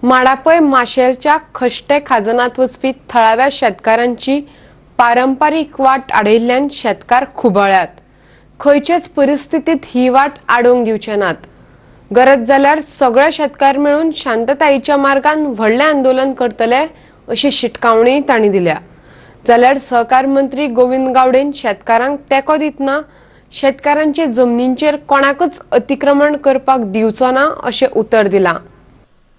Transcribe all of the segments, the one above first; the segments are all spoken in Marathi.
माडापय माशेलच्या खष्टे खाजनात वचपी थळाव्या शेतकारांची पारंपारीक वाट आडयल्ल्यान शेतकार खुबळ्यात. खंयचेच परिस्थितीत ही वाट आडोवंक दिवचे नात. गरज जाल्यार सगळे शेतकार मेळून शांततायेच्या मार्गान व्हडलें आंदोलन करतले अशी शिटकावणी तांणी दिल्या. जाल्यार सहकार मंत्री गोविंद गावडेन शेतकारांक तेंको दितना शेतकारांचे जमनींचेर कोणाकच अतिक्रमण करपाक दिवचो ना अशें उतर दिलां.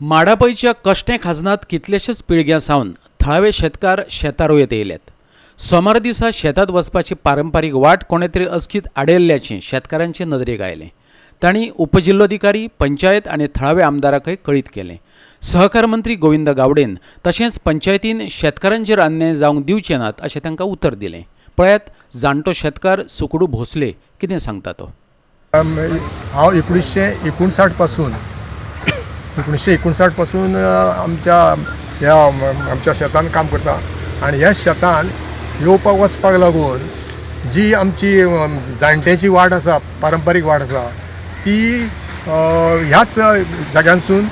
माडापयच्या कश्टे खाजनात कितलेशेच पिळग्यां सावन थळावे शेतकार शेतां रोयत येयल्यात. सोमार दिसा शेतात वचपाची पारंपारीक वाट कोणे तरी अचकीत आडयल्ल्याचें शेतकारांचे नदरेक आयलें. तांणी उपजिल्लोधिकारी, पंचायत आनी थळावे आमदाराकय कळीत केलें. सहकार मंत्री गोविंद गावडेन तशेंच पंचायतीन शेतकारांचेर अन्याय जावंक दिवचे नात अशें तांकां उतर दिलें. पळयात जाणटो शेतकार सुकडू भोसले कितें सांगता तो. हांव 1959 पासून आमच्या शेतान काम करता आनी ह्या शेतान येवपाक वचपाक लागून जी आमची जाणट्याची वाट आसा, पारंपारीक वाट आसा, ती ह्याच जाग्यांसून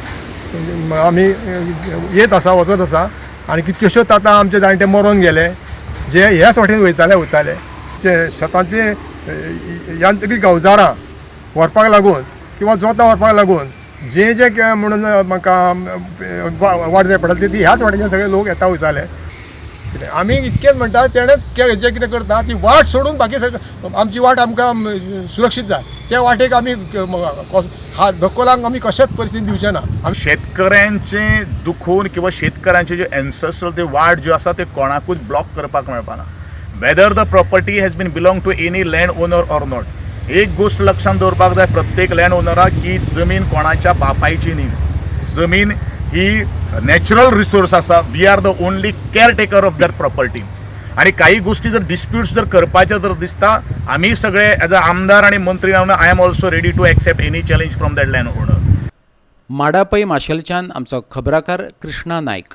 आमी येत आसा, वचत आसा. आनी कितल्योश्योच आतां आमचे जाणटे मरोन गेले जे ह्याच वाटेन वयताले जे शेतांतली यांत्रीक अवजारां व्हरपाक लागून किंवा जोतां व्हरपाक लागून जे म्हणून म्हाका वाट जाय पडटा ती ह्याच वाटेच्यान सगळे लोक येता वयताले. आमी इतकेंच म्हणटा तेणेच जे कितें करता ती वाट सोडून बाकी आमची वाट आमकां सुरक्षीत जाय त्या वाटेक आमी धक्को लावंक आमी कशेंच परिस्थितीन दिवचे ना. शेतकऱ्यांचे दुखून किंवा शेतकऱ्यांचे जे एन्सेस्ट्रल ते वाट ज्यो आसा ते कोणाकूच ब्लॉक करपाक मेळपाना. Whether the property has been belong to any land owner or not. एक गोष्ट लक्षात दवरपाक जाय प्रत्येक लँड ओनराक की जमीन कोणाच्या बापायची न्ही. जमीन ही नॅचरल रिसोर्स आसा. We are the only caretaker of that property. आणि काही गोष्टी जर डिस्प्यूट्स जर करपाचे जर दिसता आमी सगळे एज अ आमदार आणि मंत्री I am also ready to accept any challenge from that land owner. माडापय माशेलच्यान आमचो खबराकार कृष्णा नायक.